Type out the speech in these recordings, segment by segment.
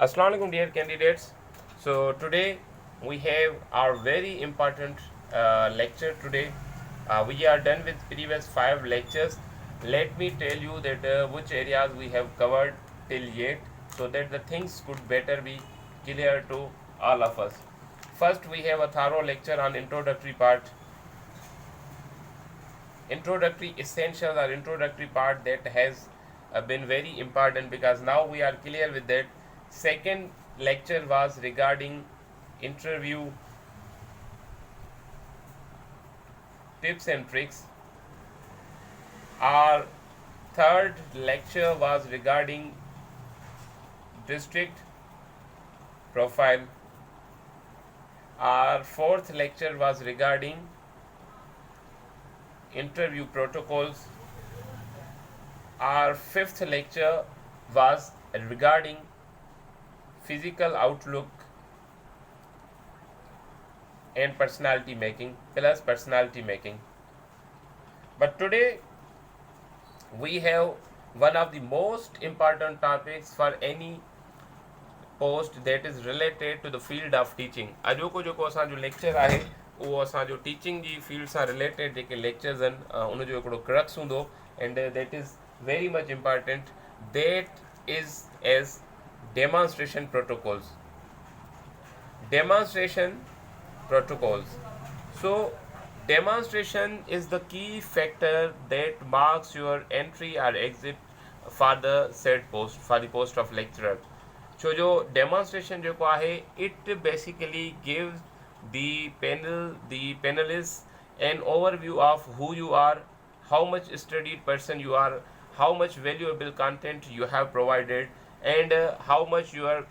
Assalamu alaikum dear candidates. So today we have our very important lecture today. We are done with previous 5 lectures. Let me tell you that which areas we have covered till yet, so that the things could better be clear to all of us. First we have a thorough lecture on introductory part. Introductory essentials or introductory part that has been very important, because now we are clear with that. Second lecture was regarding interview tips and tricks. Our third lecture was regarding district profile. Our fourth lecture was regarding interview protocols. Our fifth lecture was regarding physical outlook and personality making plus personality making. But today we have one of the most important topics for any post that is related to the field of teaching. अॼोको जेको असांजो lecture आहे उहो असांजो teaching जी field सां related जेके lectures आहिनि उनजो हिकिड़ो क्रक्स हूंदो, and that is very much important. That is as demonstration protocols. Demonstration protocols. So demonstration is the key factor that marks your entry or exit for the said post, for the post of lecturer. So जो demonstration जो है, it basically gives the panelists an overview of who you are, how much studied person you are, how much valuable content you have provided, and how much your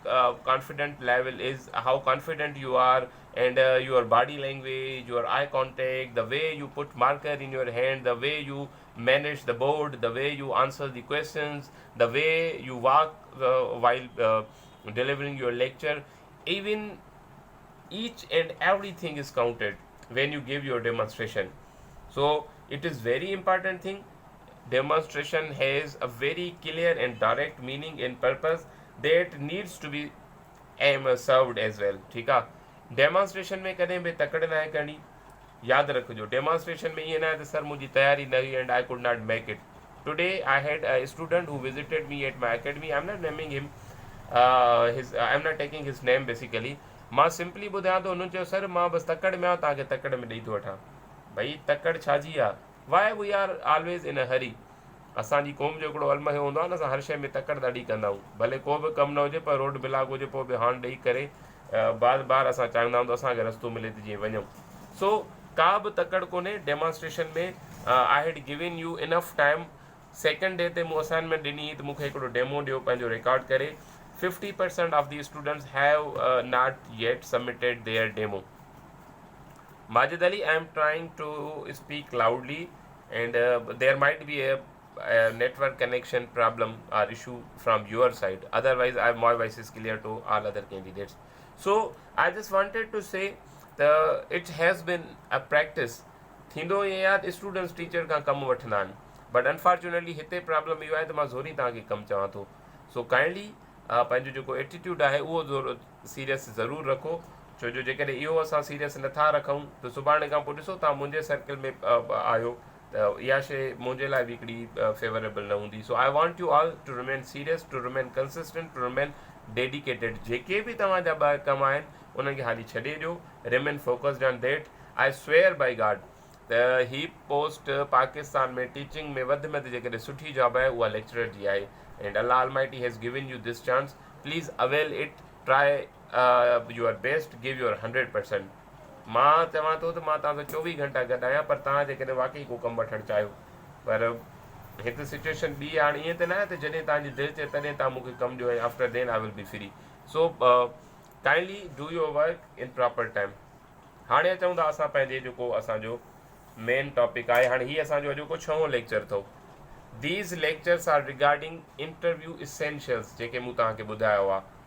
confident level is, how confident you are, and your body language, your eye contact, the way you put marker in your hand, the way you manage the board, the way you answer the questions, the way you walk while delivering your lecture. Even each and everything is counted when you give your demonstration. So it is very important thing. Demonstration has a very clear and direct meaning and purpose that needs to be served as well. ठीक है. Demonstration में कदें भी तकड़ ना करनी, याद रखो. Demonstration में ये ना है सर मुझे तैयारी नहीं and I could not make it. Today I had a student who visited me at my academy. I am not naming him, I am not taking हिज नेम. बेसिकली मां सिंपली ॿुधायां थो. उन्होंने चयो सर मां बस तकड़ में आहियां, तव्हांखे तकड़ में ॾेई थो वठां. भई तकड़ छाजी आहे? Why we R always in अ हरी. असांजी क़ौम जो हिकिड़ो अलमह हूंदो आहे न, असां हर शइ में तकड़ ॾाढी कंदा आहियूं. भले को बि कमु न हुजे पर रोड ब्लॉक हुजे पोइ बि हाण ॾेई करे बार बार असां चाहींदा आहियूं त असांखे रस्तो मिले त जीअं वञूं. सो का बि तकड़ कोन्हे डेमोन्स्ट्रेशन में. I had given U enough time. Second day ते मूं असाइनमेंट ॾिनी त मूंखे हिकिड़ो डेमो ॾियो पंहिंजो रिकॉर्ड करे. 50% of the students have not yet submitted there demo. Majid Ali, I am trying to speak loudly, and there might be a network connection problem or issue from your side. Otherwise, my voice is clear to all other candidates. So I just wanted to say it has been a practice. थींदो ये याद students teacher खां कमु वठंदा आहिनि, but unfortunately हिते problem इहो आहे त मां ज़ोरी तव्हांखे कमु चवां थो. सो काइंडली पंहिंजो जेको एटीट्यूड आहे उहो सीरियस ज़रूरु रखो. छो जो जेकॾहिं इहो असां सीरियस नथा रखूं त सुभाणे खां पोइ ॾिसो तव्हां मुंहिंजे सर्कल में आहियो त इहा शइ मुंहिंजे लाइ बि हिकिड़ी फेवरेबल न हूंदी. So I want you all to remain serious, to remain consistent, to remain dedicated. जेके बि तव्हांजा ॿ कम आहिनि उन्हनि खे हाली छॾे ॾियो. Remain focused on that. I swear Bai God त ही पोस्ट पाकिस्तान में टीचिंग में वधि में वधि जेकॾहिं सुठी जॉब आहे उहा लेक्चरर जी आहे. And Allah Almighty has given U this chance. Please avail it. Try your best, give your 100%. मां चवां थो त मां तव्हां सां 24 घंटा गॾु आहियां, पर तव्हां जेकॾहिं वाक़ई को कमु वठणु चाहियो. पर हिकु सिचुएशन ॿी हाणे ईअं त न आहे त जॾहिं तव्हांजी दिलि चए तॾहिं तव्हां मूंखे कमु ॾियो ऐं after then I will be free. So kindly do your work in proper time. हाणे अचूं था असां पंहिंजे जेको असांजो मेन टॉपिक आहे. हाणे हीअ असांजो अॼोको 6हों लेक्चर अथव. These lectures are regarding interview essentials, जेके मूं तव्हांखे ॿुधायो आहे.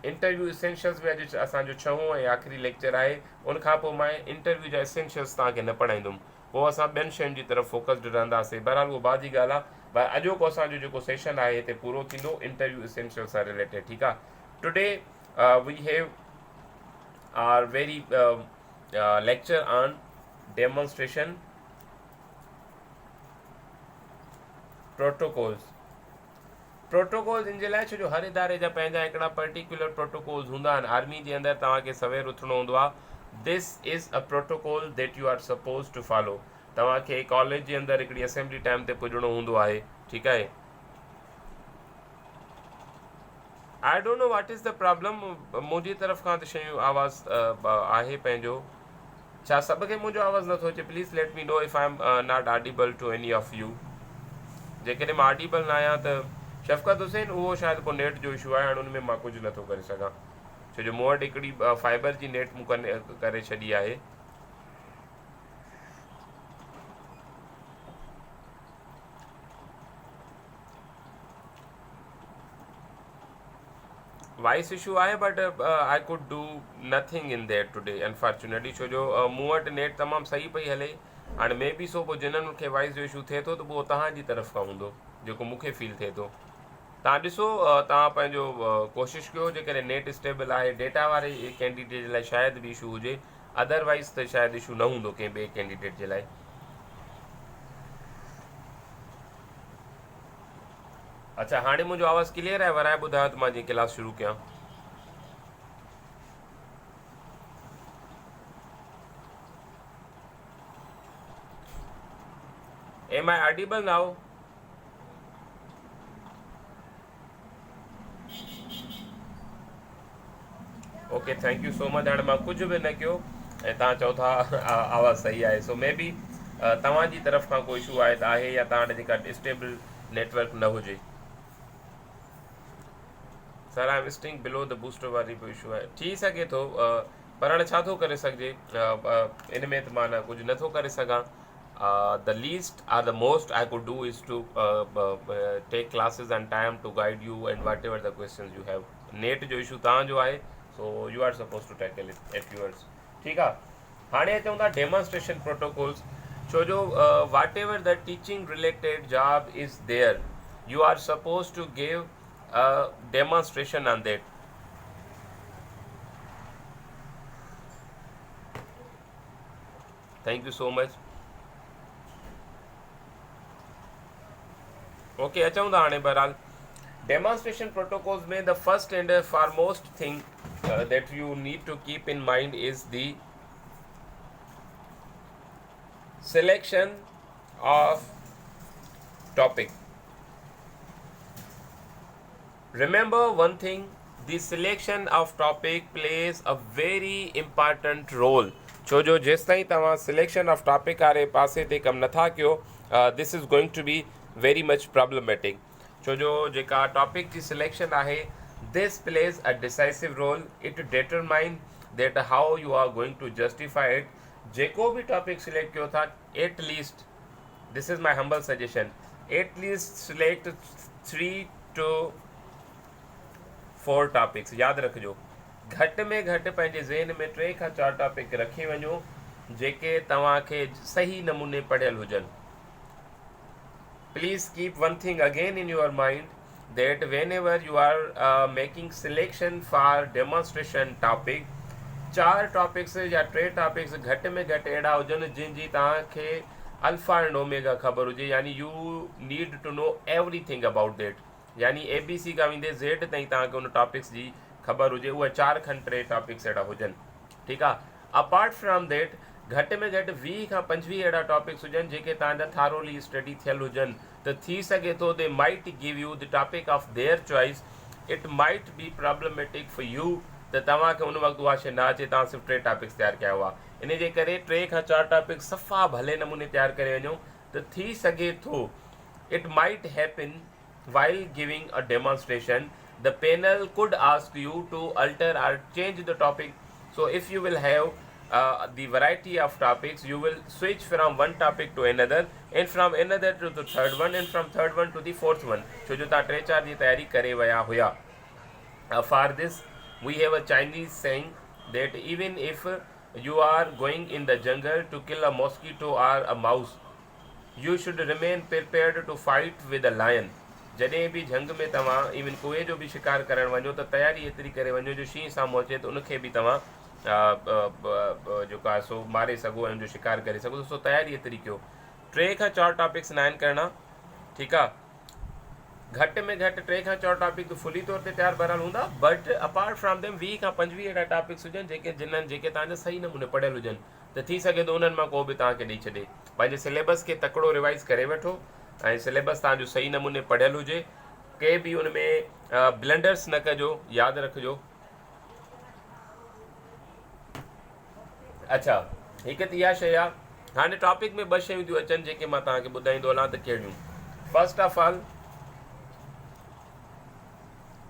इंटरव्यू इसेंशियल्स में अॼु असांजो 6हों ऐं आख़िरी लेक्चर आहे. उनखां पोइ मां इंटरव्यू जा इसेंशियल्स तव्हांखे न पढ़ाईंदुमि. पोइ असां ॿियनि शयुनि जी तरफ़ फोकस्ड रहंदासीं. बहरहाल उहो बाद जी ॻाल्हि आहे. पर अॼोको असांजो जेको सेशन आहे हिते पूरो थींदो इंटरव्यू इसेंशियल सां रिलेटेड. ठीकु आहे. Today we have our very lecture on demonstration protocols. Protocols इन जे लाइ छो जो हर इदारे जा पंहिंजा हिकिड़ा पर्टिकुलर प्रोटोकॉल्स हूंदा आहिनि. आर्मी जे अंदरि तव्हांखे सवेर उथणो हूंदो आहे. This is a protocol that you are suppose to follow. तव्हांखे कॉलेज जे अंदरि हिकिड़ी असेंबली टाइम ते पुॼणो हूंदो आहे. ठीकु आहे. I don't know what is the problem. मुंहिंजी तरफ़ खां त शयूं आवाज़ु आहे पंहिंजो. छा सभ खे मुंहिंजो आवाज़ु नथो अचे? Please let me know if I am not audible to any of you. जेकॾहिं मां ऑडिबल न आहियां त शफ़क़त हुसैन उहो शायदि को नेट जो इशू आहे. हाणे उन में मां कुझु नथो करे सघां छो जो मूं वटि हिकिड़ी फाइबर जी नेट मूं करे छॾी आहे. वॉइस इशू आहे but I could do nothing in that today unfortunately छो जो मूं वटि नेट तमामु सही पई हले. हाणे मे बी सो पोइ जिन्हनि खे वॉइस जो इशू थिए थो त उहो तव्हांजी तरफ़ खां हूंदो जेको मूंखे फील थिए थो. तव्हां ॾिसो तव्हां पंहिंजो कोशिशि कयो जेकॾहिं नेट स्टेबल आहे. डेटा वारे कैंडिडेट जे लाइ शायदि बि इशू हुजे. अदरवाइज़ त शायदि इशू न हूंदो कंहिं ॿिए कैंडिडेट जे लाइ. अच्छा हाणे मुंहिंजो आवाज़ु क्लियर आहे. वराए ॿुधायो त मां जीअं क्लास शुरू कयां. Am I audible now? Okay thank you so much. हाणे मां कुझु बि न कयो ऐं तव्हां चओ था आवाज़ु सही आहे. सो मे बी तव्हांजी तरफ़ खां को इशू आहे त आहे या तव्हां वटि जेका स्टेबल नेटवर्क न हुजे. सर आई एम स्टिंग बिलो द बूस्टर वारी बि इशू आहे. थी सघे थो पर हाणे छा थो करे सघिजे. इन में त मां न कुझु नथो करे सघां. The least or the most I could do is to take classes on time to guide you and whatever the question you have. Net जो इशू तव्हांजो आहे so you are suppose to tackle it at yours. ठीकु आहे. हाणे अचूं था demonstration protocols. छो जो whatever the teaching related job is there you are suppose to give a demonstration on that. Thank you so much. Okay, अचूं था हाणे बहरहाल डेमोन्स्ट्रेशन प्रोटोकॉल्स में the first and foremost thing that you need to keep in mind is the selection of topic. Remember one thing, the selection of topic plays a very important role. छो जो जेसि ताईं तव्हां selection of topic वारे पासे ते कमु नथा कयो this is going to be very much problematic. छो जो जेका टॉपिक जी सिलेक्शन आहे this plays a decisive role. It determine that how you are going to justify it. जेको बि टॉपिक सिलेक्ट कयो था at least this is my humble suggestion at least select 3 to 4 topics. यादि रखिजो घटि में घटि पंहिंजे ज़हन में 3 खां 4 टॉपिक रखी वञो जेके तव्हांखे सही नमूने पढ़ियल हुजनि. Please keep one thing again in your mind that whenever you are making selection for demonstration topic 4 topics या 3 टॉपिक्स घटि में घटि अहिड़ा हुजनि जिन तव्हांखे अल्फा एंड ओमेगा ख़बर हुजे. यानी U need to know everything about that. यानी ABC खां वेंदे Z ताईं तव्हांखे उन टॉपिक्स जी ख़बर हुजे. उहे 4 खनि 3 टॉपिक्स अहिड़ा हुजनि. ठीकु आहे. अपार्ट फ्रॉम दैट घटि में घटि 20 खां 25 अहिड़ा टॉपिक्स हुजनि जेके तव्हांजा थारोली स्टडी थियल हुजनि. त थी सघे थो they might give U the topic of their choice. It might be problematic for U त तव्हांखे उन वक़्तु उहा शइ न अचे. तव्हां सिर्फ़ु 3 टॉपिक्स तयारु कया हुआ. इन जे करे 3 खां 4 टॉपिक्स सफ़ा भले नमूने तयारु करे वञो त थी सघे थो इट माइट happen while giving a demonstration the panel could ask you to alter or change the topic. So if you will have the variety of topics you will switch from one topic to another and from another to the third one and from third one to the fourth one. छो जो तव्हां 3-4 जी तयारी करे विया हुया. For this we have a Chinese saying that even if you are going in the jungle to kill a mosquito or a mouse you should remain prepared to fight with a lion. जॾहिं बि झंग में तव्हां even कोए जो बि शिकार करणु वञो त तयारी एतिरी करे वञो जो शींहुं साम्हूं अचे त उनखे बि तव्हां जेको आहे सो मारे सघो ऐं उनजो शिकार करे सघो, सो तयारी एतिरी कयो। 3 खां 4 टॉपिक्स न आहिनि करणा, ठीकु आहे। घटि में घटि 3 खां 4 टॉपिक फुली तौर ते तयारु बराल हूंदा, बट अपार्ट फ्रॉम देम 20 खां 25 अहिड़ा टॉपिक्स हुजनि जेके तव्हांजा सही नमूने पढ़ियल हुजनि, त थी सघे थो उन्हनि मां को बि तव्हांखे ॾेई छॾे। पंहिंजे सिलेबस खे तकिड़ो रिवाइज़ करे वठो ऐं सिलेबस तव्हांजो सही नमूने पढ़ियल हुजे, के बि उन में ब्लंडर्स न कजो, यादि रखिजो। अच्छा, हिकु त इहा शइ आहे। हाणे टॉपिक में 2 शयूं थियूं अचनि जेके मां तव्हांखे ॿुधाईंदो हलां त कहिड़ियूं। फस्ट ऑफ ऑल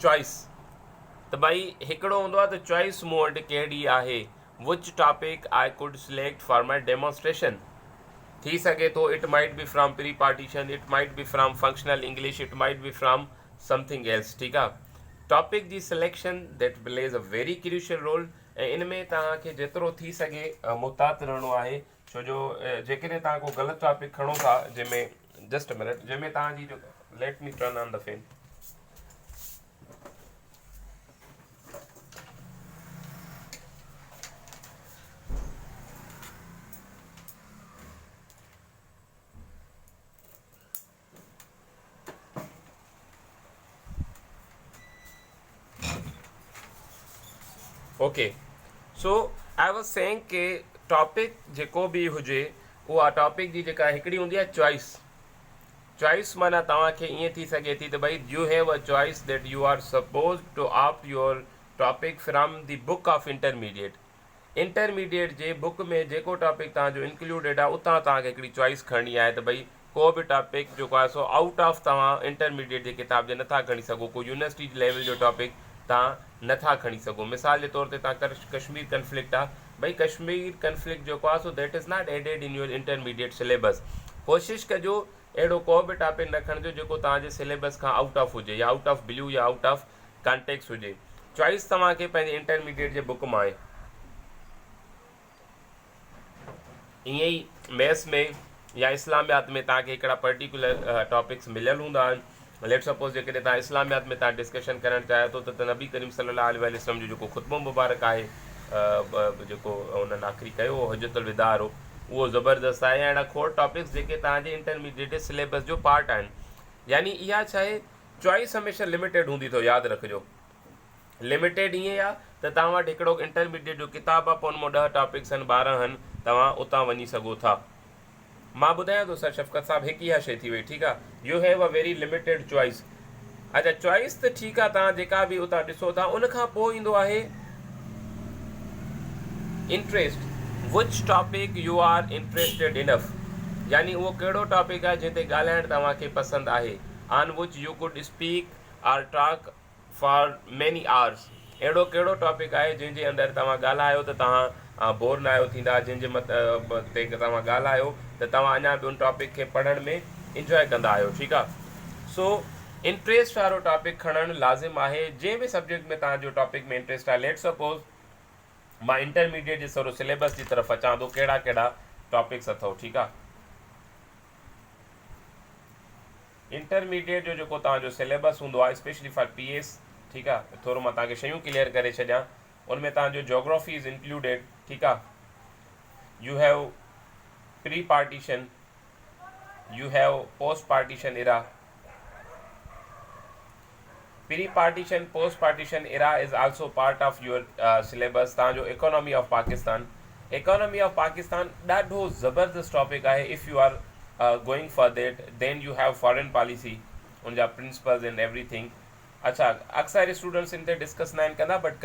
चॉइस, त भाई हिकिड़ो हूंदो आहे त चॉइस मूं वटि कहिड़ी आहे, which topic I could select for my demonstration. थी सघे थो it might be from pre partition, it might be from functional English, it might be from something else, ठीकु आहे। टॉपिक जी selection that plays a very crucial role, ऐं इन में तव्हांखे जेतिरो थी सघे मुहतात रहणो आहे, छो जो जेकॾहिं तव्हां को ग़लति टॉपिक खणो था जंहिंमें जस्ट अ मिनट, जंहिंमें तव्हांजी जो let me turn on the fan. Okay, so I was saying के टॉपिक जेको बि हुजे, उहा टॉपिक जी जेका हिकिड़ी हूंदी आहे चॉइस माना तव्हांखे ईअं थी सघे थी त भाई you have a choice that you are suppose to opt your topic from the book of intermediate जे बुक में जेको टॉपिक तव्हांजो इंक्लूडेड आहे उतां तव्हांखे हिकिड़ी चॉइस खणणी आहे त भाई को बि टॉपिक जेको आहे सो आउट ऑफ तव्हां इंटरमीडिएट जे किताब जे नथा खणी सघो, को यूनिवर्सिटी लेवल जो टॉपिक तव्हां नथा खणी सघो। मिसाल जे तौर ते तव्हां कश्मीर कन्फ्लिक्ट आहे, भाई कश्मीर कन्फ्लिक्ट जेको आहे so that is not added in your intermediate syllabus. कोशिशि कजो अहिड़ो को बि टॉपिक न खणिजो जेको तव्हांजे सिलेबस खां आउट ऑफ हुजे, या आउट ऑफ ब्लू या आउट ऑफ कॉन्टेक्स्ट हुजे। चॉइस तव्हांखे पंहिंजे इंटरमीडिएट जे बुक मां आहे। ईअं ई मैथ्स में या इस्लामियात में तव्हांखे हिकिड़ा पर्टिकुलर टॉपिक्स मिलियल हूंदा आहिनि। लेट सपोज जेकॾहिं तव्हां इस्लामियात में तव्हां डिस्कशन करणु चाहियो थो त नबी करीम सल्लल्लाहु अलैहि वसल्लम जो जेको ख़ुतबो मुबारक आहे, जेको उन्हनि आख़िरी कयो हो हजतुल विदा वारो, उहो ज़बरदस्त आहे। ऐं अहिड़ा खोड़ टॉपिक्स जेके तव्हांजे इंटरमीडिएट सिलेबस जो पार्ट आहिनि। यानी इहा छा आहे, चॉइस हमेशह लिमिटेड हूंदी अथव, यादि रखिजो। लिमिटेड ईअं आहे त तव्हां वटि हिकिड़ो इंटरमीडिएट जो किताबु आहे, पोइ हुन मां 10 टॉपिक्स आहिनि, 12 आहिनि, तव्हां उतां वञी सघो था। मां ॿुधायां थो सर शफ़क़त साहब, हिकु इहा शइ थी वई, ठीकु आहे। You have a very limited choice. अच्छा, चॉइस त ठीकु आहे, तव्हां जेका बि उतां ॾिसो था, उनखां पोइ ईंदो आहे interest, which topic you are interested enough. यानी उहो कहिड़ो टॉपिक आहे जंहिं ते ॻाल्हाइणु तव्हांखे पसंदि आहे, on which you could speak or talk for many hours. अहिड़ो कहिड़ो टॉपिक आहे जंहिंजे अंदरि तव्हां ॻाल्हायो त तव्हां बोर न आहियो थींदा, जंहिंजे ते तव्हां ॻाल्हायो त तव्हां अञा बि उन टॉपिक खे पढ़ण में इंजॉय कंदा आहियो, ठीकु आहे। सो इंट्रस्ट वारो टॉपिक खणणु लाज़िम आहे। जंहिं बि सब्जेक्ट में तव्हांजो टॉपिक में इंट्रस्ट आहे, लेट सपोज मां इंटरमीडिएट जे सरो सिलेबस जी तरफ़ अचां थो, कहिड़ा कहिड़ा टॉपिक्स अथव, ठीकु आहे। इंटरमीडिएट जो जेको तव्हांजो सिलेबस हूंदो आहे, स्पेशली फॉर PS, ठीकु आहे, थोरो मां तव्हांखे शयूं क्लियर करे छॾियां। उनमें तव्हांजो जोग्राफी इज़ इंक्लूडेड, ठीकु आहे। You have pre partition, you have post partition era. Pre partition post partition era is also part of your syllabus. तव्हांजो इकोनॉमी ऑफ पाकिस्तान ॾाढो ज़बरदस्त टॉपिक आहे। If you are going for that, then you have foreign policy, उनजा principles and everything. अच्छा, अक्सर students इन ते discuss न आहिनि कंदा, but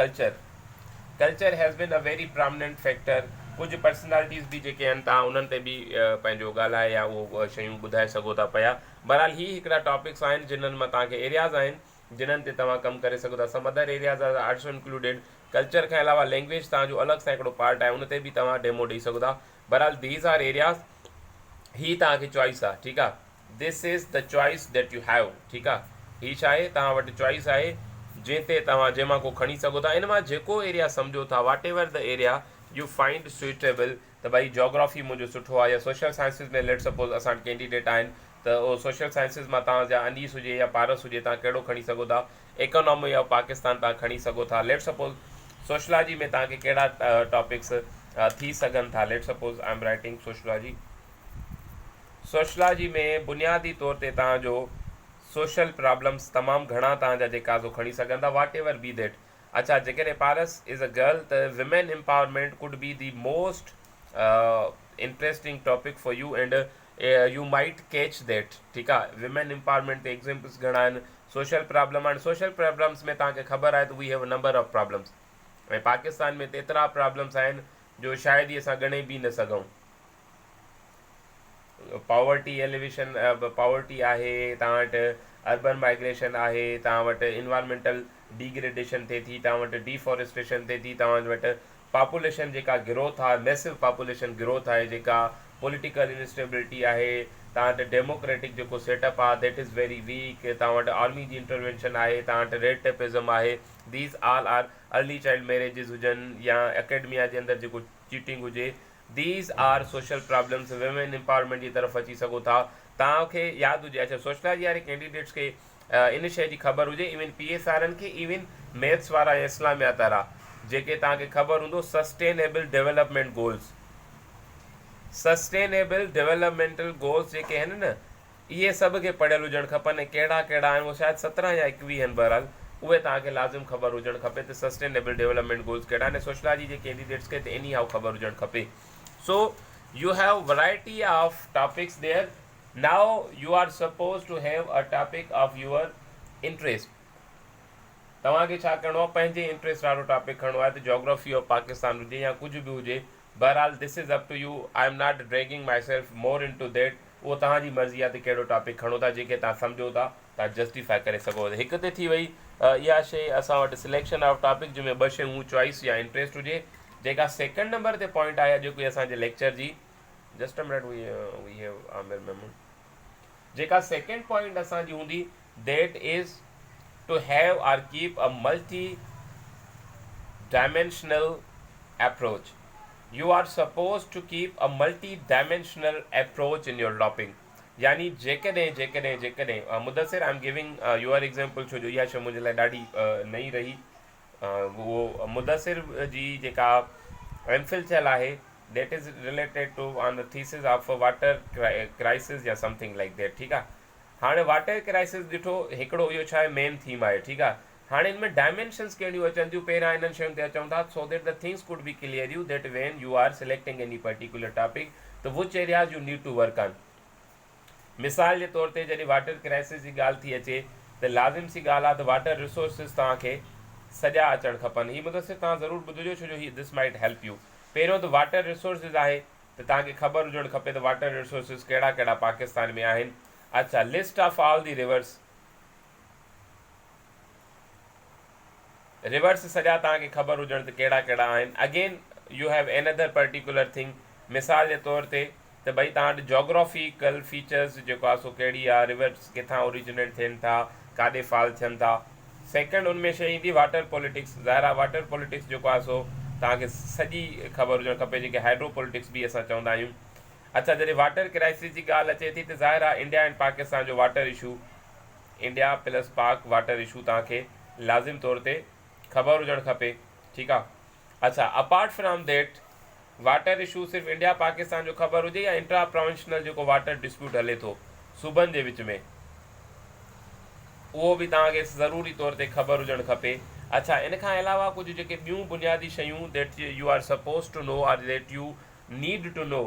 culture has been a very prominent factor. कुझु पर्सनैलिटीज़ बि जेके आहिनि, तव्हां उन्हनि ते बि पंहिंजो ॻाल्हाए या उहो शयूं ॿुधाए सघो था पिया। बहरहाल ही हिकिड़ा टॉपिक्स आहिनि जिन्हनि मां तव्हांखे एरियाज़ आहिनि जिन्हनि ते तव्हां कमु करे सघो था। Some other areas are also included. Culture खां अलावा लैंग्वेज तव्हांजो अलॻि सां हिकिड़ो पार्ट आहे, उन ते बि तव्हां डेमो ॾेई सघो था। बहरहाल दीज़ आर एरियाज़, ही तव्हांखे चॉइस आहे, ठीकु आहे। This is the choice that U have, ठीकु आहे। ही छा आहे, तव्हां वटि चॉइस आहे जंहिं ते तव्हां जंहिंमां को खणी सघो था। इन मां जेको एरिया सम्झो था, whatever the area you find suitable, त भाई जोग्राफी मुंहिंजो सुठो आहे, या सोशल साइंसिस में लेट सपोज असां कैंडिडेट आहिनि त उहो सोशल साइंसिस मां तव्हांजा अनीस हुजे या पारस हुजे, तव्हां कहिड़ो खणी सघो था। इकोनॉमी ऑफ पाकिस्तान तव्हां खणी सघो था। लेट सपोज़ सोशलॉजी में तव्हांखे कहिड़ा टॉपिक्स थी सघनि था। Late suppose I am writing sociology. Sociology में बुनियादी तौर ते तव्हांजो सोशल प्रॉब्लम्स तमामु घणा तव्हांजा जेका सो खणी सघनि था, वाट एवर बी दैट। अच्छा, जेकॾहिं पारस इज़ अ गर्ल त women empowerment could be the most interesting topic for you and you might catch that. ठीकु आहे, विमेन एम्पावरमेंट ते एग्ज़ाम्पल्स घणा आहिनि। सोशल प्रॉब्लम आहिनि। सोशल प्रॉब्लम्स में तव्हांखे ख़बर आहे त we have a number of problems, ऐं पाकिस्तान में त एतिरा प्रॉब्लम्स आहिनि जो शायदि ई असां ॻणे बि न सघूं। पॉवर्टी एलिवेशन, पॉवर्टी आहे तव्हां वटि, अर्बन माइग्रेशन आहे तव्हां वटि, इन्वायरमेंटल डिग्रेडेशन थिए थी तव्हां वटि, डिफॉरेस्टेशन थिए थी तव्हां वटि, पॉपुलेशन जेका ग्रोथ आहे, मैसिव पॉपुलेशन ग्रोथ आहे जेका, पॉलिटिकल इनस्टेबिलिटी आहे तव्हां वटि, डेमोक्रेटिक जेको सेटअप आहे दैट इज़ वेरी वीक, तव्हां वटि आर्मी जी इंटरवेंशन आहे, तव्हां वटि रेड टेपिज़म आहे। These all are early child marriages हुजनि या एकेडमिया जे अंदरि जेको चीटिंग हुजे, these are social problems. Women empowerment जी तरफ़ अची सघो था। तव्हांखे यादि हुजे, अच्छा सोशलॉजी वारे कैंडिडेट्स खे इन शइ जी ख़बर हुजे, इवन PS वारनि खे, इवन मैथ्स वारा या इस्लामियात वारा, जेके तव्हांखे ख़बर हूंदो sustainable development goals, sustainable developmental goals जेके आहिनि न, इहे सभ खे पढ़ियल हुजणु खपनि। कहिड़ा कहिड़ा आहिनि उहो शायदि 17 या 21 आहिनि, बहरहाल उहे तव्हांखे लाज़िम ख़बर हुजणु खपे त सस्टेनेबल डेवलपमेंट गोल्स कहिड़ा आहिनि। सोशलॉजी जे कैंडिडेट्स खे त एनी हाउ ख़बर हुजणु खपे। So you have variety of topics there. Now you are supposed to have a topic of your interest. तव्हांखे छा करिणो आहे, पंहिंजे इंट्रस्ट वारो टॉपिक खणिणो आहे। त जोग्राफी ऑफ पाकिस्तान हुजे या कुझु बि हुजे, बहरहाल this is up to you. I am not dragging myself more into that. उहो तव्हांजी मर्ज़ी आहे त कहिड़ो टॉपिक खणो था, जेके तव्हां सम्झो था, तव्हां जस्टिफाई करे सघो। हिकु ते थी वई इहा शइ असां वटि सिलेक्शन ऑफ टॉपिक, जंहिंमें ॿ शयूं चॉइस या इंट्रस्ट हुजे। जेका सेकेंड नंबर ते पॉइंट आहे जेकी असांजे लेक्चर जी, just a minute, we have Aamir Memon, जेका सेकेंड पॉइंट असांजी हूंदी that is to have or keep a multi dimensional approach. You are suppose to keep a multi dimensional approach in your topic. यानी जेकॾहिं जेकॾहिं जेकॾहिं Mudassir, I am giving your example, छो जो इहा शइ मुंहिंजे लाइ ॾाढी नई रही। वो मुदसिर जी जेका एमफिल थियल आहे that is related to on the thesis of water crisis या समथिंग लाइक दैट। ठीकु आहे, हाणे वाटर क्राइसिस ॾिठो हिकिड़ो, इहो छा आहे मेन थीम आहे। ठीकु आहे, हाणे हिन में डायमेंशन्स कहिड़ियूं अचनि थियूं, पहिरियां इन्हनि शयुनि ते अचूं था, so that the things could be clear you that when you are selecting any particular topic त which areas you need to work on. मिसाल जे तौर ते जॾहिं वाटर क्राइसिस जी ॻाल्हि थी अचे त लाज़िम सी ॻाल्हि आहे त वाटर रिसोर्सिस तव्हांखे सॼा अचणु खपनि। हीअ मुदसिर तव्हां ज़रूरु ॿुधिजो, छो जो ही दिस माइट हेल्प यू। पहिरियों त वाटर रिसोर्सिस आहे त तव्हांखे ख़बर हुजणु खपे त वाटर रिसोर्सिस कहिड़ा कहिड़ा पाकिस्तान में आहिनि। अच्छा, list of all the reverse, reverse सॼा तव्हांखे ख़बर हुजणु त कहिड़ा कहिड़ा आहिनि। Again U have another particular thing, मिसाल जे तौर ते त भई तव्हां वटि जोग्राफिकल फीचर्स जेको आहे सो कहिड़ी आहे, रिवर्स किथां ओरिजिनेट थियनि था, काॾे फॉल थियनि था। सेकेंड उनमें शइ ईंदी वाटर पॉलिटिक्स। ज़ाहिर आहे वाटर पॉलिटिक्स जेको आहे सो तव्हांखे सॼी ख़बर हुजणु खपे, जेके हाइड्रो पॉलिटिक्स बि असां चवंदा आहियूं। अच्छा, जॾहिं वाटर क्राइसिस जी ॻाल्हि अचे थी त ज़ाहिर आहे इंडिया एंड पाकिस्तान जो वाटर इशू, इंडिया प्लस पाक वाटर इशू तव्हांखे लाज़िम तौर ते ख़बर हुजणु खपे। ठीकु आहे, अच्छा apart from that water issue सिर्फ़ु इंडिया पाकिस्तान जो ख़बर हुजे या इंट्रा प्रोविंशनल जेको वाटर डिस्प्यूट हले थो सूबनि जे विच में, उहो बि तव्हांखे ज़रूरी तौर ते ख़बर हुजणु खपे। अच्छा, इन खां अलावा कुझु जेके ॿियूं बुनियादी शयूं that you are suppose to know or that you need to know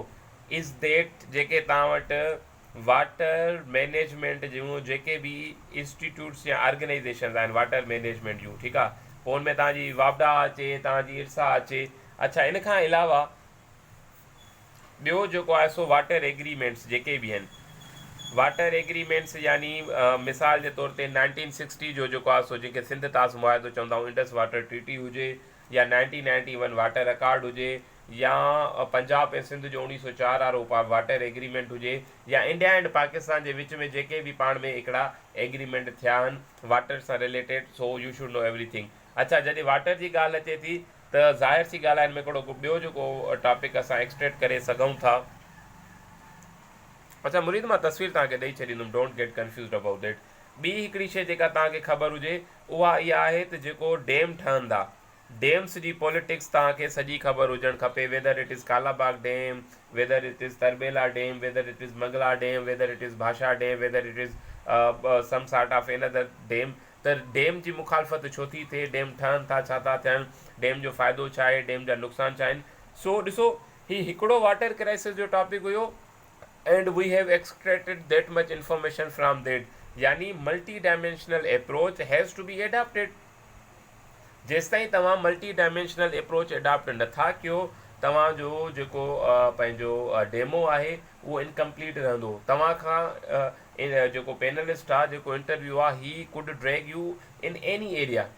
is that जेके तव्हां वटि वाटर मैनेजमेंट जूं जेके बि इंस्टीट्यूट्स या ऑर्गेनाइज़ेशन आहिनि वाटर मैनेजमेंट जूं। ठीकु आहे, पोइ हुन में तव्हांजी वापडा अचे, तव्हांजी इर्सा अचे। अच्छा, इन खां अलावा ॿियो जेको आहे सो वाटर एग्रीमेंट्स जेके बि आहिनि, वाटर एग्रीमेंट्स यानी मिसाल जे तौर ते 1960 जो जेको आहे सो जेके सिंध तास मुआहिदो चवंदा आहियूं, इंडस वाटर ट्रीटी हुजे या 1991 वाटर अकार्ड हुजे या पंजाब ऐं सिंध जो 1904 वारो वाटर एग्रीमेंट हुजे या इंडिया एंड पाकिस्तान जे विच में जेके बि पाण में हिकिड़ा एग्रीमेंट थिया आहिनि वाटर सां related, so you should know everything. अच्छा, जॾहिं वाटर जी ॻाल्हि अचे थी त ज़ाहिर सी ॻाल्हि आहे, हिन में हिकिड़ो ॿियो जेको टॉपिक असां एक्सट्रेक्ट करे सघूं था अच्छा मुरीद मां तस्वीर तव्हांखे ॾेई छॾींदुमि, डोंट गेट कंफ्यूज़ड अबाउट दैट। ॿी हिकिड़ी शइ जेका तव्हांखे ख़बर हुजे उहा इहा आहे त जेको डैम ठहंदा, डैम्स जी पॉलिटिक्स तव्हांखे सॼी ख़बर हुजणु खपे, whether it is Kalabagh dam, whether it is Tarbela dam, whether it is Mangla dam, whether it is Bhasha dam, whether it is some sort of another dam. त डैम जी मुखालफ़त छो थी थिए, डैम ठहनि था, छा था थियनि, डैम जो फ़ाइदो छा आहे, डैम जा नुक़सान छा आहिनि। सो ॾिसो ही हिकिड़ो वाटर क्राइसिस जो टॉपिक हुयो, and we have extracted that much information from that, यानी multi dimensional approach has to be adapted. जेसिताईं तव्हां मल्टी डायमेंशनल अप्रोच एडाप्ट नथा कयो, तव्हांजो जेको पंहिंजो डेमो आहे उहो इनकम्पलीट रहंदो। तव्हां खां जेको पैनलिस्ट आहे, जेको इंटरव्यू आहे, he could drag you in any area.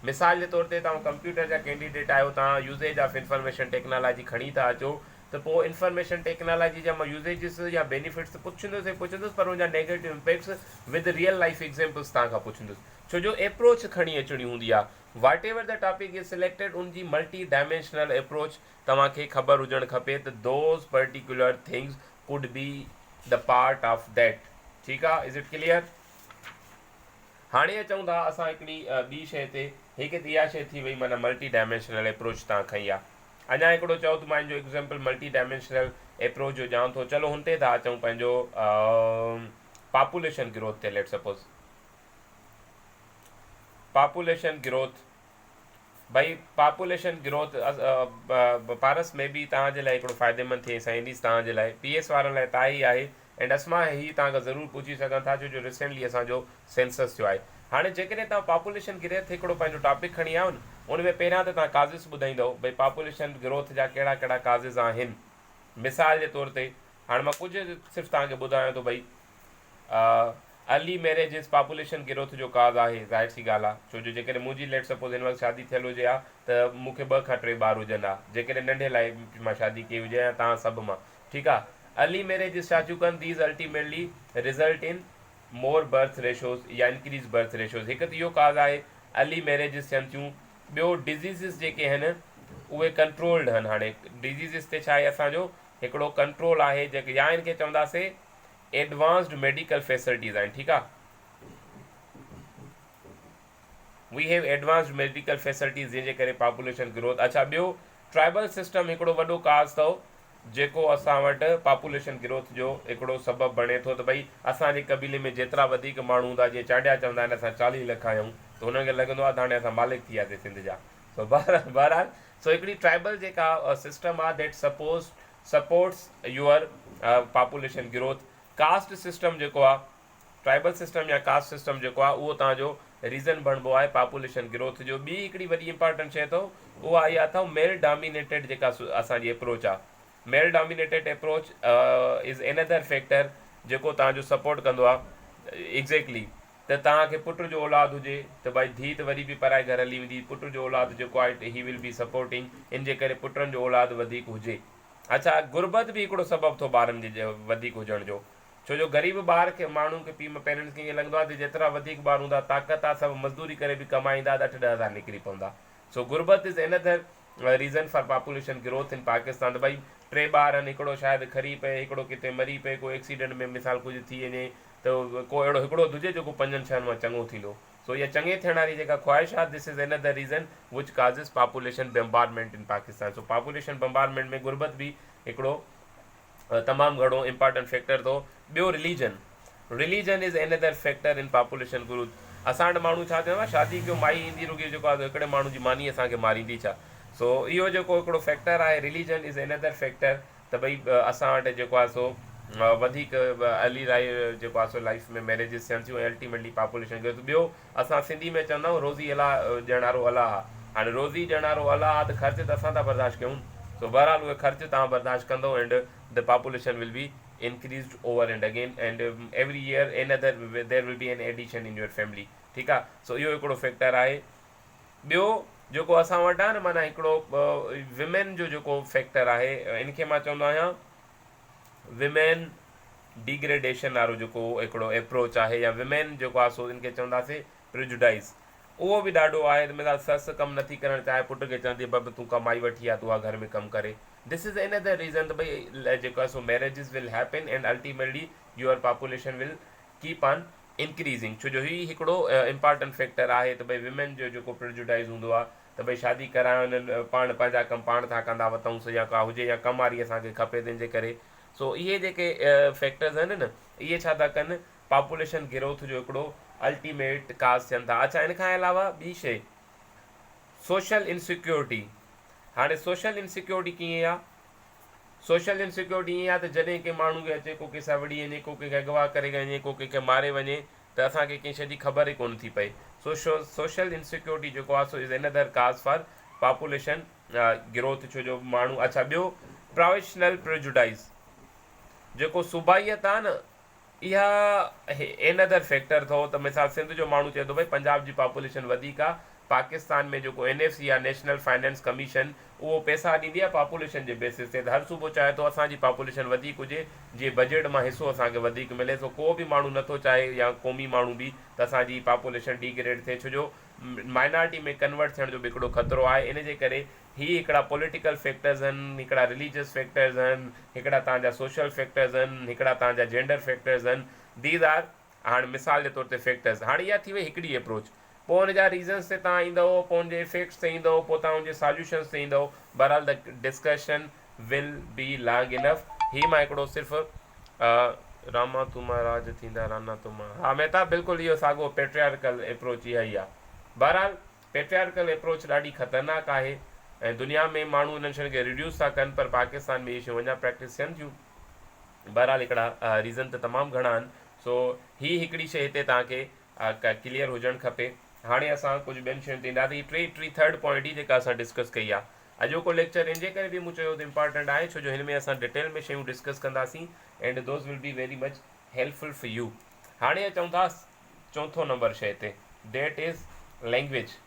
मिसाल जे तौर ते तव्हां कंप्यूटर जा कैंडिडेट आहियो, तव्हां यूज़ेज ऑफ इंफॉर्मेशन टेक्नोलॉजी खणी था अचो, त पोइ इंफॉर्मेशन टेक्नोलॉजी जा मां यूज़ेजिस या बेनिफिट्स पुछंदुसि पर हुनजा negative impacts with real life examples तव्हां खां पुछंदुसि, छो जो अप्रोच खणी अचणी हूंदी आहे। Whatever the topic is selected, उनजी मल्टी डायमेंशनल अप्रोच तव्हांखे ख़बर हुजणु खपे त those particular things could be the part of that. ठीकु आहे, इज़ इट क्लियर? हाणे अचूं था असां हिकिड़ी ॿी शइ ते। हिकु त इहा शइ थी वई, माना मल्टी डायमेंशनल अप्रोच तव्हां खई आहे। अञा हिकिड़ो चओ त मां हिन जो एग्ज़ाम्पल मल्टी डायमेंशनल अप्रोच जो ॼाण थो, चलो हुन ते था अचूं पंहिंजो पॉपुलेशन ग्रोथ ते। लेट सपोज़ पॉपुलेशन ग्रोथ, भाई पॉपुलेशन ग्रोथ पारस में बि तव्हांजे लाइ हिकिड़ो फ़ाइदेमंद थिए साइंटिस्ट तव्हांजे लाइ, PS वारनि लाइ तव्हां ई आहे, एंड असां ही तव्हांखां ज़रूरु पुछी सघनि था, छो जो रिसेंटली असांजो सेंसस थियो आहे। हाणे जेकॾहिं तव्हां पॉपुलेशन ग्रोथ हिकिड़ो पंहिंजो टॉपिक खणी आयो न, उन में पहिरियां त तव्हां काज़िस ॿुधाईंदव, भई पॉपुलेशन ग्रोथ जा कहिड़ा कहिड़ा काज़िस आहिनि। मिसाल जे तौर ते हाणे मां कुझु सिर्फ़ु तव्हांखे ॿुधायां थो, भई early marriage is population growth जो काज़ आहे, ज़ाहिर सी ॻाल्हि आहे, छो जो जेकॾहिं मुंहिंजी लेट सपोज़ हिन वक़्तु शादी थियल हुजे हा त मूंखे 2 खां 3 ॿार हुजनि हा, जेकॾहिं नंढे लाइ मां शादी कई हुजे या तव्हां सभु मां। ठीकु आहे, अर्ली मैरिज छा थियूं कनि, दीज़ अल्टीमेटली रिज़ल्ट इन मोर बर्थ रेशोज़ या इंक्रीज़ बर्थ रेशोज़। हिकु त इहो काज़ आहे, अर्ली मैरिजिस थियनि थियूं। ॿियो डिज़ीज़िस जेके आहिनि उहे कंट्रोल्ड आहिनि। हाणे डिज़ीज़िस ते छा आहे, असांजो हिकिड़ो कंट्रोल आहे, जेके या इनखे चवंदासीं एडवांस्ड मेडिकल फैसिलिटीज़ आहिनि। ठीकु आहे, we have advanced medical facilities, जंहिंजे करे पॉपुलेशन ग्रोथ। अच्छा, ॿियो ट्राइबल सिस्टम हिकिड़ो वॾो काज़ अथव, जेको असां वटि पॉपुलेशन ग्रोथ जो हिकिड़ो सबबु बणे थो, त भई असांजे कबीले में जेतिरा वधीक माण्हू हूंदा, जीअं चांडिया चवंदा आहिनि असां 40 लख आहियूं, त हुननि खे लॻंदो आहे त हाणे असां मालिक थी वियासीं सिंध जा। सो बहरहाल सो हिकिड़ी ट्राइबल जेका सिस्टम आहे that supports your population growth. Caste system जेको आहे, ट्राइबल सिस्टम या कास्ट सिस्टम जेको आहे, उहो तव्हांजो रीज़न बणिबो आहे पॉपुलेशन ग्रोथ जो। ॿी हिकिड़ी वॾी इंपॉर्टेंट शइ अथव, उहा इहा अथव मेल डोमिनेटेड जेका असांजी अप्रोच आहे। Male dominated approach is another factor जेको तव्हांजो सपोर्ट कंदो आहे। एग्ज़ैक्टली, त तव्हांखे पुट जो औलाद हुजे त भई धीउ त वरी बि पराए घर हली वेंदी, पुट जो औलाद जेको आहे ही विल बी सपोर्टिंग, इन जे करे पुटनि जो औलाद वधीक हुजे। अच्छा, गुरबत बि हिकिड़ो सबबु थो ॿारनि जे वधीक हुजण जो, छो जो ग़रीब ॿार खे माण्हू खे पीउ पेरेंट्स खे ईअं लॻंदो आहे त जेतिरा वधीक ॿार हूंदा, ताक़त आहे, सभु मज़दूरी करे बि कमाईंदा, 8-10 हज़ार निकिरी पवंदा। सो गुरबत is another reason for population growth in Pakistan. त भई 3 ॿार आहिनि, हिकिड़ो शायदि खरी पए, हिकिड़ो किथे मरी पए, कोई एक्सीडेंट में मिसाल कुझु थी वञे, त को अहिड़ो हिकिड़ो हुजे जेको 5-6 मां चङो थींदो। सो इहा चङे थियण वारी जेका ख़्वाहिश आहे, दिस इज़ एनदर रीज़न विच काज़िस पॉपुलेशन बम्बार्डमेंट इन पाकिस्तान। सो पॉपुलेशन बम्बार्डमेंट में गुरबत बि हिकिड़ो तमामु घणो इंपॉर्टेंट फैक्टर अथव। ॿियो religion is another factor in population growth. असां वटि माण्हू छा चवंदा, शादी कयो माई ईंदी रुॻी, जेको आहे हिकिड़े माण्हू जी मानी असांखे मारींदी छा। सो इहो जेको हिकिड़ो फैक्टर आहे, रिलीजन इज़ एनदर फैक्टर, त भई असां वटि जेको आहे सो वधीक अर्ली लाइफ जेको आहे सो लाइफ में मैरिजिस थियनि थियूं, अल्टीमेटली पॉपुलेशन ग्रोथ। ॿियो असां सिंधी में चवंदा आहियूं रोज़ी अला ॾियण वारो अलाह आहे। हाणे रोज़ी ॾियण वारो अलाह आहे, त ख़र्च त असां था बर्दाश्त कयूं। सो बहरहाल उहे ख़र्च तव्हां बर्दाश्त कंदो, and the population will be increased over and again, and every year there will be an addition in your family। ठीकु आहे, सो इहो हिकिड़ो फैक्टर आहे। ॿियो जेको असां वटि आहे न, माना हिकिड़ो विमेन जो जेको फैक्टर आहे, इनखे मां चवंदो आहियां विमेन डिग्रेडेशन वारो जेको हिकिड़ो अप्रोच आहे, या विमेन जेको आहे सो इनखे चवंदासीं प्रिजुडाइज़। उहो बि ॾाढो आहे। मिसाल ससु कमु नथी करणु चाहे पुट खे चवंदी बब तूं कमाई वठी आहे, तूं आहे घर में कमु करे। दिस इज़ अनदर रीज़न त भई जेको आहे so marriages will happen and ultimately your population will keep on increasing. छो जो हीउ हिकिड़ो इम्पॉर्टेंट फैक्टर आहे त भई विमेन जो जेको प्रिजुडाइज़ हूंदो आहे त भई शादी कराइण पाण पंहिंजा कमु पाण था कंदा वतऊंसि या का हुजे या कमु वारी असांखे खपे, तंहिंजे करे सो इहे जेके फैक्टर्स आहिनि न, इहे छा था कनि, पॉपुलेशन ग्रोथ जो हिकिड़ो अल्टीमेट काज़ थियनि था। अच्छा, इन खां अलावा ॿी शइ, सोशल इनसिक्योरिटी। हाणे सोशल इनसिक्योरिटी कीअं आहे? सोशल इनसिक्योरिटी ईअं आहे त जॾहिं के माण्हू खे अचे, को कंहिंसां विढ़ी वञे, को कंहिंखे अगवा करे वञे, को कंहिंखे मारे वञे, त असांखे कंहिं शइ जी ख़बर ई कोन थी पए। सोशल इनसिक्योरिटी जेको आहे सो इज़ एनदर काज़ फॉर पॉपुलेशन ग्रोथ। छो जो माण्हू, अच्छा ॿियो प्रोफेशनल प्रिजुडाइज़, जेको सूबाइत आहे न, इहा एनदर फैक्टर अथव। त मिसाल सिंध जो माण्हू चए थो भई पंजाब जी पॉपुलेशन वधीक आहे, पाकिस्तान में जेको NFC आहे नेशनल फाइनेंस कमीशन, उहो पैसा ॾींदी आहे पॉपुलेशन जे बेसिस ते। त हर सूबो चाहे थो असांजी पॉपुलेशन वधीक हुजे, जीअं बजट मां हिसो असांखे वधीक मिले। सो को बि माण्हू नथो चाहे या क़ौमी माण्हू बि त असांजी पॉपुलेशन डिग्रेड थिए, छो जो माइनॉरिटी में कन्वर्ट थियण जो बि हिकिड़ो ख़तरो आहे। इन जे करे ही हिकिड़ा पॉलिटिकल फैक्टर्स आहिनि, हिकिड़ा रिलीजियस फैक्टर्स आहिनि, हिकिड़ा तव्हांजा सोशल फैक्टर्स आहिनि, हिकिड़ा तव्हांजा जेंडर फैक्टर्स आहिनि। दीज आर, हाणे मिसाल जे तौर ते फैक्टर्स। हाणे इहा थी वई हिकिड़ी अप्रोच। पोइ हुन जा रीज़न्स ते तव्हां ईंदव, पोइ हुनजे इफेक्ट्स ते ईंदव, पोइ तव्हां हुनजे सॉल्यूशन्स ते ईंदव। बहरहाल the discussion will be long enough. ही मां हिकिड़ो सिर्फ़ु रामा तुमा राज थींदा राना तुमा, हा मेहता बिल्कुलु इहो साॻियो पेट्रियार्कल अप्रोच इहा ई आहे। बहरहाल पेट्रियार्कल अप्रोच ॾाढी ख़तरनाक आहे ऐं दुनिया में माण्हू इन्हनि शयुनि खे रिड्यूस था कनि, पर पाकिस्तान में इहे शयूं अञा प्रैक्टिस थियनि थियूं। बहरहाल हिकिड़ा रीज़न त तमामु घणा आहिनि। सो ही हिकिड़ी शइ हिते तव्हांखे क्लियर हुजणु खपे। हाणे असां कुझु ॿियनि शयुनि ते ईंदासीं। टी थर्ड पॉइंट ई जेका असां डिस्कस कई आहे अॼोको लेक्चर, इन जे करे बि मूं चयो त इम्पॉर्टेंट आहे, छो जो हिन में असां डिटेल में शयूं डिस्कस कंदासीं and those will be very much helpful for U. हाणे अचूं था चौथों नंबर शइ ते, डेट इज़ लैंग्वेज।